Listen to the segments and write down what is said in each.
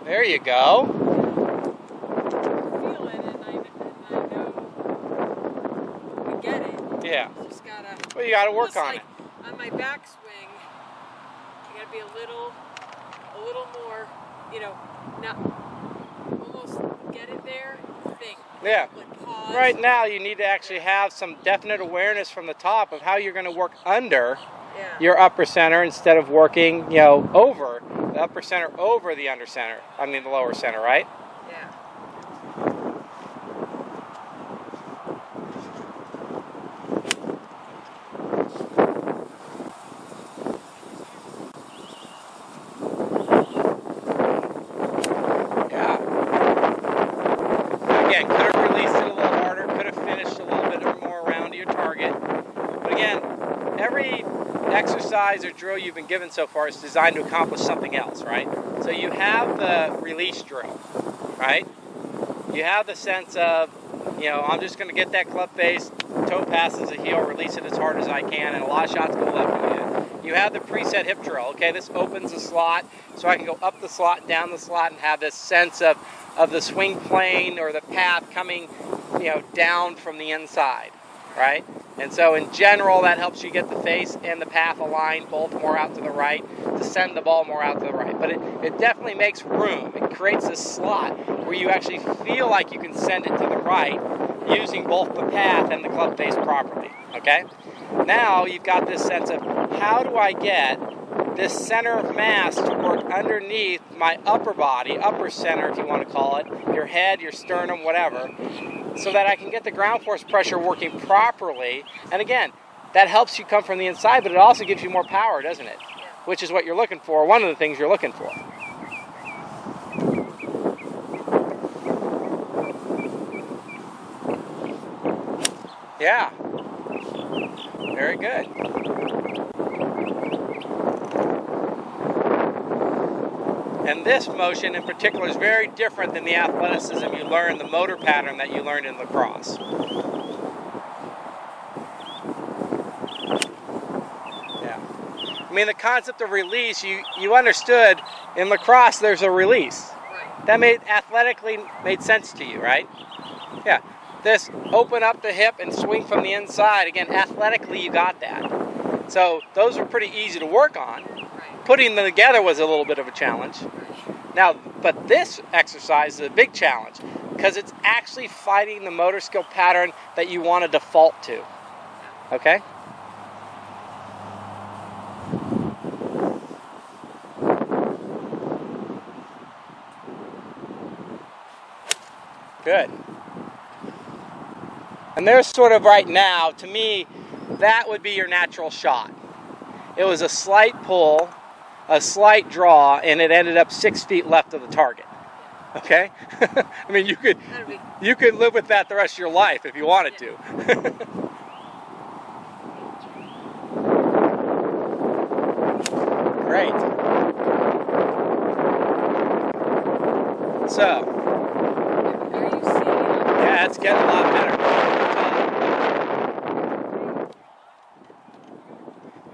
There you go. Feel it, and I know I get it. Yeah. Just gotta. Well, you gotta work on it. On my backswing, I gotta be a little more, not almost get it there. Think. Yeah. Like pause. Right now, you need to actually have some definite awareness from the top of how you're going to work under your upper center instead of working, over the upper center over the under center. I mean, the lower center, right? Yeah. Again, could have released it a little harder, could have finished a little bit more around your target. But again, every exercise or drill you've been given so far is designed to accomplish something else, right? So you have the release drill, right? You have the sense of, I'm just going to get that club face, toe passes the heel, release it as hard as I can, and a lot of shots go left with it. You have the preset hip drill. Okay, this opens the slot, so I can go up the slot, down the slot, and have this sense of the swing plane or the path coming, down from the inside, right? And so in general, that helps you get the face and the path aligned both more out to the right, to send the ball more out to the right. But it definitely makes room. It creates this slot where you actually feel like you can send it to the right using both the path and the club face properly, okay? Now you've got this sense of, how do I get this center of mass to work underneath my upper body, upper center if you want to call it, your head, your sternum, whatever, so that I can get the ground force pressure working properly. And again, that helps you come from the inside, but it also gives you more power, doesn't it? Which is what you're looking for, one of the things you're looking for. Yeah. Very good. And this motion in particular is very different than the athleticism you learned, the motor pattern that you learned in lacrosse. Yeah. I mean, the concept of release, you understood in lacrosse there's a release. Right. That athletically made sense to you, right? Yeah. This open up the hip and swing from the inside. Again, athletically you got that. So those are pretty easy to work on. Putting them together was a little bit of a challenge. Now, but this exercise is a big challenge because it's actually fighting the motor skill pattern that you want to default to. Okay? Good. And there's sort of right now, to me, that would be your natural shot. It was a slight pull, a slight draw, and it ended up 6 feet left of the target. Okay? I mean, you could live with that the rest of your life if you wanted to. Great. So, yeah, it's getting a lot better.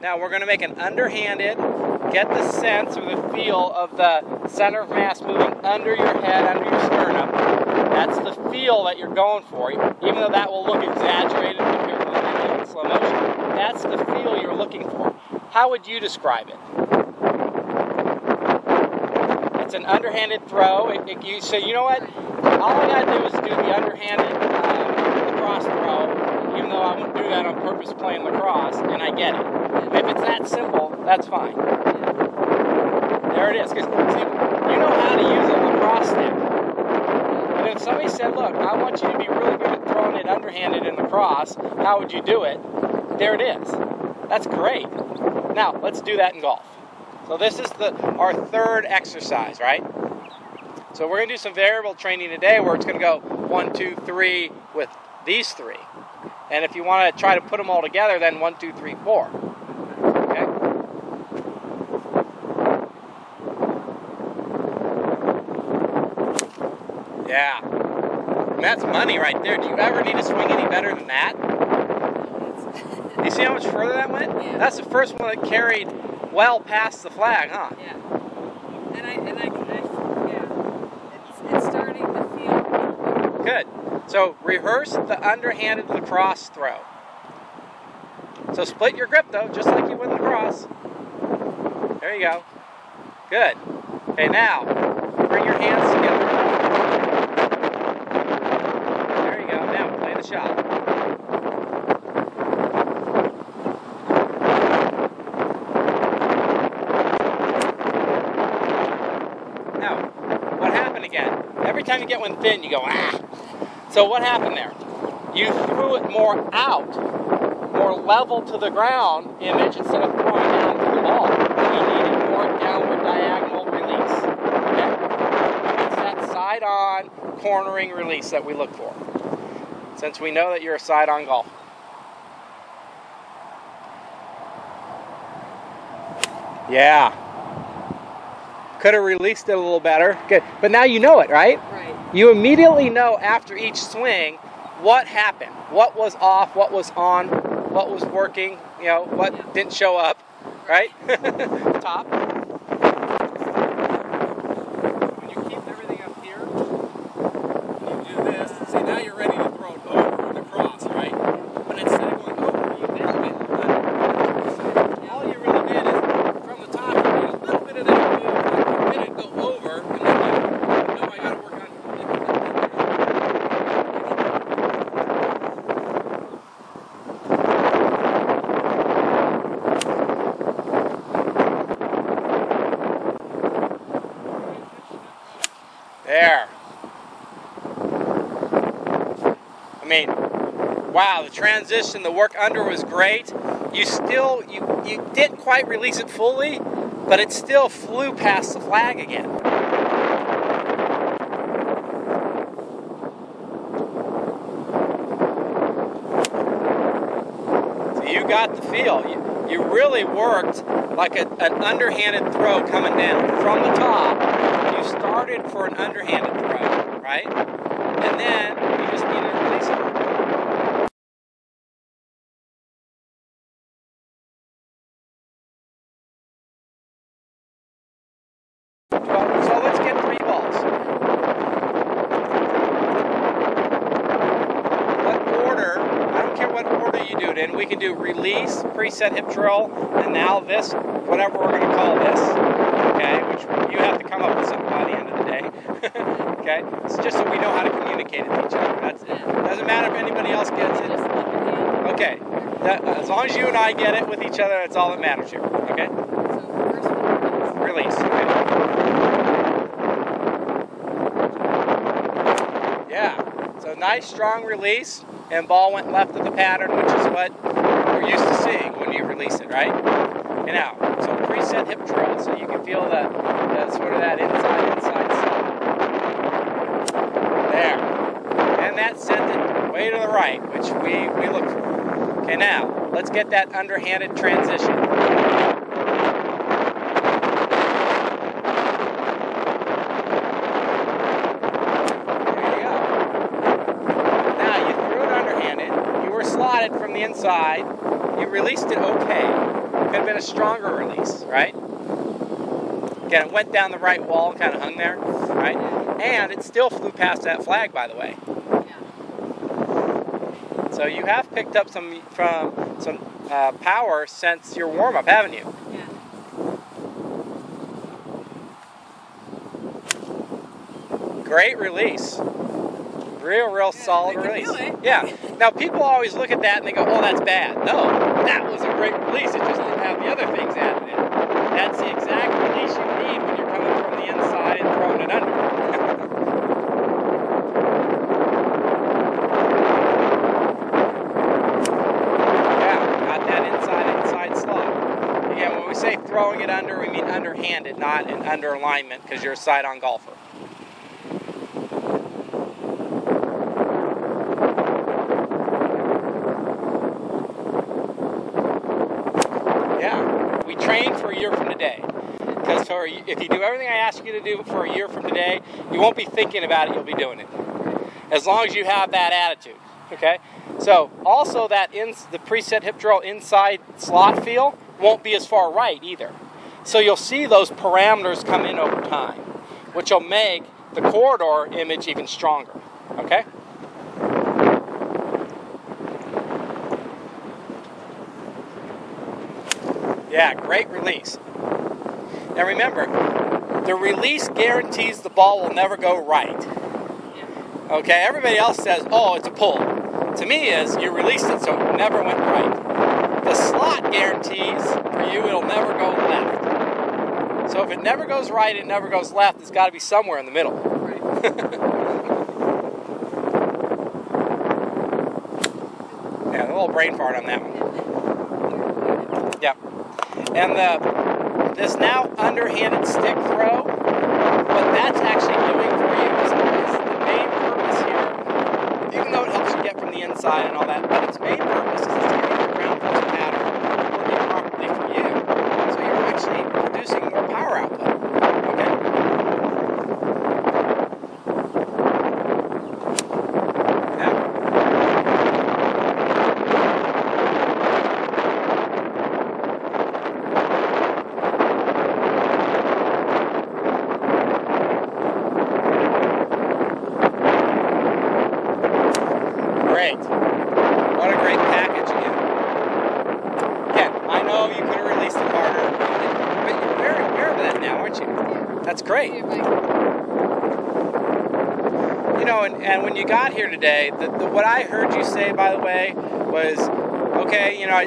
Now we're going to make an underhanded, get the sense or the feel of the center of mass moving under your head, under your sternum. That's the feel that you're going for, even though that will look exaggerated compared to the video in slow motion. That's the feel you're looking for. How would you describe it? It's an underhanded throw. So you know what? All I got to do is do the underhanded lacrosse throw, even though I wouldn't do that on purpose playing lacrosse, and I get it. If it's that simple, that's fine. There it is. Because, see, you know how to use a lacrosse stick. And if somebody said, look, I want you to be really good at throwing it underhanded in lacrosse, how would you do it? There it is. That's great. Now, let's do that in golf. So this is our third exercise, right? So we're going to do some variable training today where it's going to go 1, 2, 3 with these three. And if you want to try to put them all together, then 1, 2, 3, 4. Okay? Yeah. And that's money right there. Do you ever need to swing any better than that? You see how much further that went? Yeah. That's the first one that carried well past the flag, huh? Yeah. And I yeah. Good. So rehearse the underhanded lacrosse throw. So split your grip though, just like you would lacrosse. There you go. Good. Okay, now bring your hands together. There you go. Now play the shot. Now, what happened again? Every time you get one thin, you go, ah. So what happened there? You threw it more out, more level to the ground image instead of throwing down to the ball. You needed more downward diagonal release. Okay? It's that side-on cornering release that we look for, since we know that you're a side-on golfer. Yeah. Could have released it a little better. Good. But now you know it, right? Right. You immediately know after each swing what happened, what was off, what was on, what was working, you know, what didn't show up, right? Top. When you keep everything up here, and you do this, see now you're ready to throw it over and across, right? But instead of going over, you then went under. All you really did is, from the top, you did a little bit of that move, and then go over, and then you know I gotta work on there. I mean, wow, the transition, the work under was great. You still, you didn't quite release it fully, but it still flew past the flag again. So you got the feel. You really worked like an underhanded throw coming down from the top. You started for an underhanded throw, right? And then you just needed to release it. So let's get 3 balls. What order, I don't care what order you do it in, we can do release, preset hip drill, and now this, whatever we're going to call this, okay, which you have to come up with something by the end of the day, okay, it's just so we know how to communicate with each other. That's it. Doesn't matter if anybody else gets it. Okay, as long as you and I get it with each other, that's all that matters here, okay? Release, okay. Yeah, so nice strong release, and ball went left of the pattern, which is what we're used to seeing when you release it, right? And now, so preset hip drill, so you can feel the sort of that inside slide. There. And that sent it way to the right, which we look for. Okay, now, let's get that underhanded transition. Slotted from the inside, you released it okay. Could have been a stronger release, right? Again, it went down the right wall and kind of hung there, right? And it still flew past that flag, by the way. Yeah. So you have picked up some power since your warm-up, haven't you? Yeah. Great release. Real solid release. Feel it. Yeah. Now people always look at that and they go, "Oh, that's bad." No, that was a great release. It just didn't have the other things added in. That's the exact release you need when you're coming from the inside and throwing it under. Yeah, got that inside slot. Again, when we say throwing it under, we mean underhanded, not an under alignment, because you're a side-on golfer. Train for a year from today, because if you do everything I ask you to do for a year from today, you won't be thinking about it, you'll be doing it, as long as you have that attitude. Okay, so also that the preset hip drill inside slot feel won't be as far right either, so you'll see those parameters come in over time, which will make the corridor image even stronger. Okay. Yeah, great release. And remember, the release guarantees the ball will never go right. Yeah. Okay, everybody else says, oh, it's a pull. To me is, you released it so it never went right. The slot guarantees for you it'll never go left. So if it never goes right, it never goes left, it's got to be somewhere in the middle. Right. Yeah, a little brain fart on that one. Yep. And this now underhanded stick throw, what that's actually doing for you is the main purpose here, even though it helps you get from the inside and all that, but its main purpose is getting the ground force pattern working properly for you. So you're actually producing more power output. Okay? Yeah. Great. What a great package again. Again, I know you could have released it harder, but you're very aware of that now, aren't you? That's great. You know, and when you got here today, what I heard you say, by the way, was, okay, you know,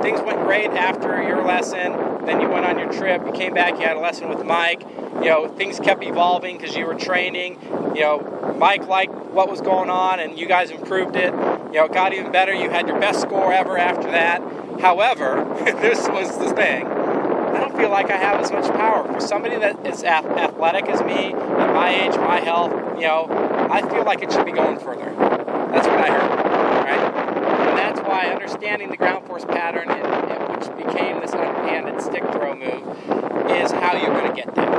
things went great after your lesson, then you went on your trip, you came back, you had a lesson with Mike, you know, things kept evolving because you were training, you know, Mike liked what was going on and you guys improved it, you know, it got even better, you had your best score ever after that. However, this was the thing, I don't feel like I have as much power. For somebody that is athletic as me, at my age, my health, you know, I feel like it should be going further. That's what I heard, right? And that's why understanding the ground force pattern, which became this underhanded stick throw move, is how you're going to get there.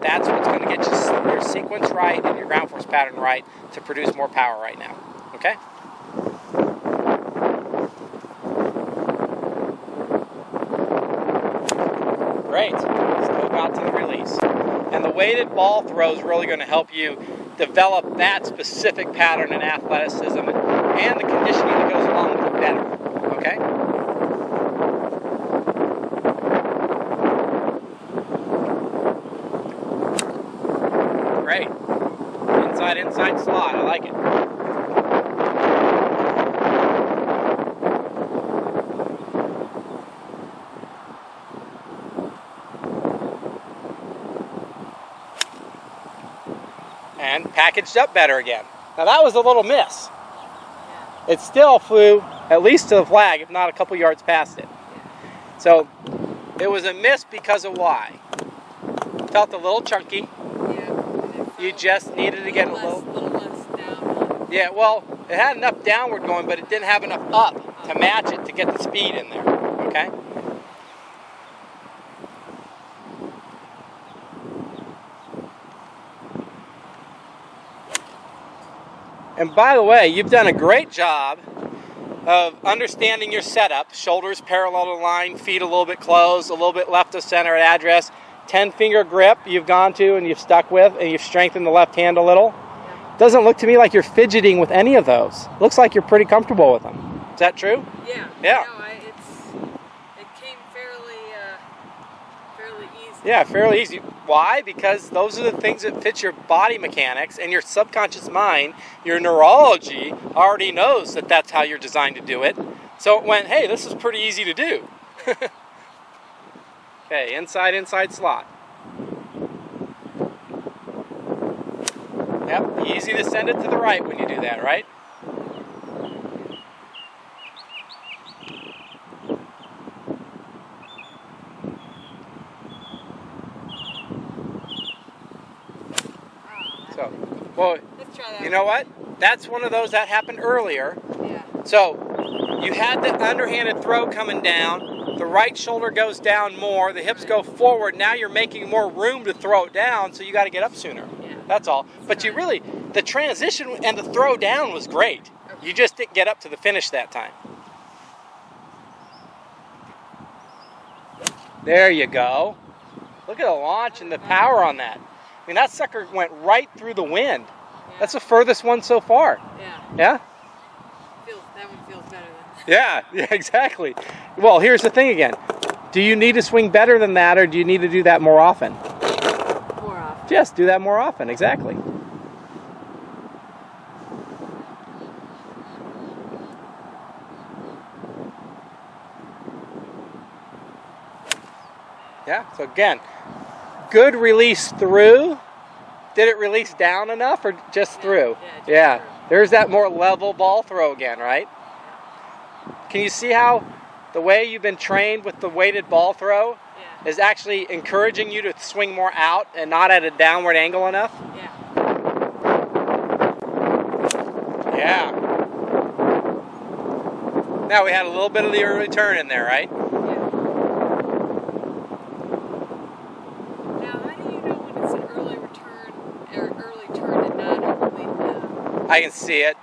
That's what's going to get your sequence right and your ground force pattern right to produce more power right now. Okay? Great. Still got to the release. And the weighted ball throw is really going to help you develop that specific pattern in athleticism and the conditioning that goes along with it better. Okay? Great. Inside slot. I like it. And packaged up better again. Now that was a little miss. It still flew at least to the flag, if not a couple yards past it. So it was a miss because of why? Felt a little chunky. You just needed to get a little less down. Yeah, well, it had enough downward going, but it didn't have enough up to match it to get the speed in there. Okay? And by the way, you've done a great job of understanding your setup. Shoulders parallel to the line, feet a little bit closed, a little bit left of center at address. 10-finger grip you've gone to and you've stuck with, and you've strengthened the left hand a little. Doesn't look to me like you're fidgeting with any of those. Looks like you're pretty comfortable with them. Is that true? Yeah. Yeah. No, it came fairly easy. Yeah, fairly easy. Why? Because those are the things that fit your body mechanics, and your subconscious mind, your neurology already knows that that's how you're designed to do it. So it went, hey, this is pretty easy to do. Okay, inside slot. Yep, easy to send it to the right when you do that, right? So, well, Let's try that. you know what? That's one of those that happened earlier. Yeah. So, you had the underhanded throw coming down. The right shoulder goes down more. The hips go forward. Now you're making more room to throw it down, so you got to get up sooner. Yeah. That's all. But you really, the transition and the throw down was great. You just didn't get up to the finish that time. There you go. Look at the launch and the power on that. I mean, that sucker went right through the wind. Yeah. That's the furthest one so far. Yeah. Yeah? That one feels better than Yeah, exactly. Well, here's the thing again. Do you need to swing better than that, or do you need to do that more often? More often. Just do that more often, exactly. Yeah, so again, good release through. Did it release down enough or just through? Yeah, just through. There's that more level ball throw again, right? Can you see how the way you've been trained with the weighted ball throw is actually encouraging you to swing more out and not at a downward angle enough? Yeah. Yeah. Now we had a little bit of the early turn in there, right? Yeah. Now, how do you know when it's an early return or early turn and not a I can see it.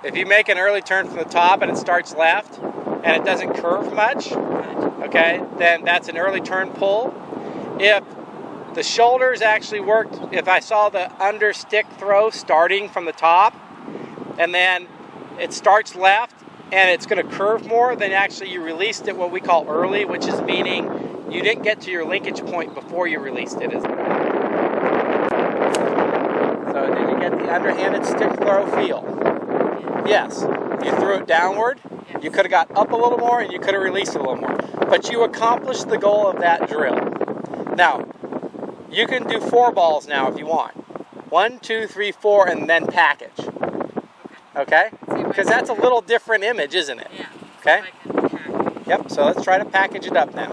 If you make an early turn from the top and it starts left and it doesn't curve much, okay, then that's an early turn pull. If the shoulders actually worked, if I saw the under stick throw starting from the top and then it starts left and it's going to curve more, then actually you released it what we call early, which is meaning you didn't get to your linkage point before you released it. So did you get the underhanded stick throw feel? Yes. You threw it downward. You could have got up a little more and you could have released it a little more. But you accomplished the goal of that drill. Now, you can do 4 balls now if you want. 1, 2, 3, 4, and then package. Okay? Because that's a little different image, isn't it? Yeah. Okay? Yep, so let's try to package it up now.